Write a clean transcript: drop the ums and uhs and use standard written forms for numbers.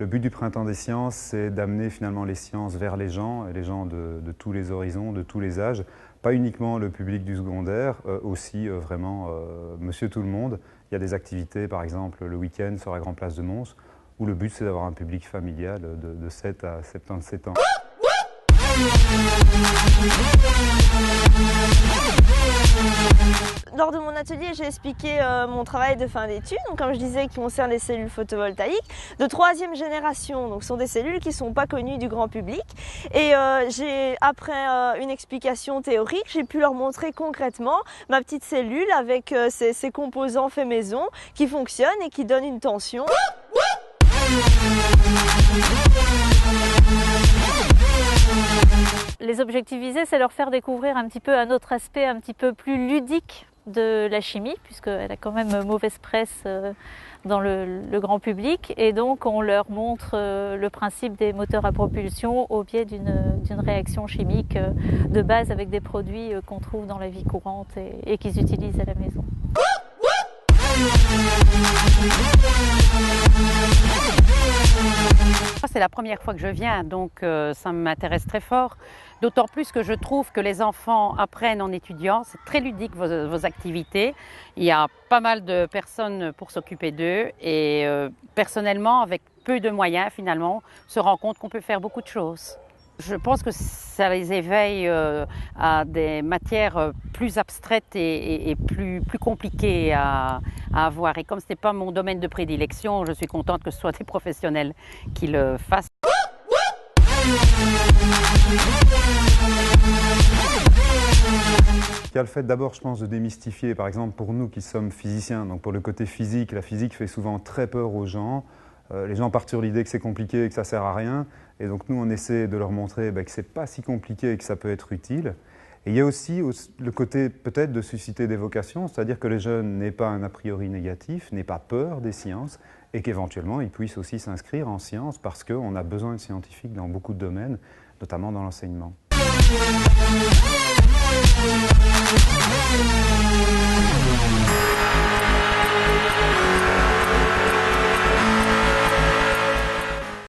Le but du Printemps des sciences, c'est d'amener finalement les sciences vers les gens, et les gens de tous les horizons, de tous les âges. Pas uniquement le public du secondaire, aussi vraiment monsieur tout le monde. Il y a des activités, par exemple le week-end sur la Grande Place de Mons, où le but c'est d'avoir un public familial de 7 à 77 ans. Lors de mon atelier, j'ai expliqué mon travail de fin d'études, donc comme je disais, qui concerne les cellules photovoltaïques de 3e génération. Donc, ce sont des cellules qui ne sont pas connues du grand public. Et après une explication théorique, j'ai pu leur montrer concrètement ma petite cellule avec ses composants faits maison qui fonctionnent et qui donnent une tension. Les objectifs visés, c'est leur faire découvrir un petit peu un autre aspect un petit peu plus ludique de la chimie, puisqu'elle a quand même mauvaise presse dans le grand public. Et donc, on leur montre le principe des moteurs à propulsion au biais d'une réaction chimique de base avec des produits qu'on trouve dans la vie courante et qu'ils utilisent à la maison. C'est la première fois que je viens, donc ça m'intéresse très fort. D'autant plus que je trouve que les enfants apprennent en étudiant. C'est très ludique vos activités. Il y a pas mal de personnes pour s'occuper d'eux et personnellement, avec peu de moyens finalement, on se rend compte qu'on peut faire beaucoup de choses. Je pense que ça les éveille à des matières plus abstraites et plus compliquées à avoir. Et comme ce n'est pas mon domaine de prédilection, je suis contente que ce soit des professionnels qui le fassent. Il y a le fait d'abord, je pense, de démystifier, par exemple pour nous qui sommes physiciens, donc pour le côté physique, la physique fait souvent très peur aux gens. Les gens partent sur l'idée que c'est compliqué et que ça ne sert à rien. Et donc nous, on essaie de leur montrer que ce n'est pas si compliqué et que ça peut être utile. Et il y a aussi le côté peut-être de susciter des vocations, c'est-à-dire que les jeunes n'aient pas un a priori négatif, n'aient pas peur des sciences et qu'éventuellement ils puissent aussi s'inscrire en sciences parce qu'on a besoin de scientifiques dans beaucoup de domaines, notamment dans l'enseignement.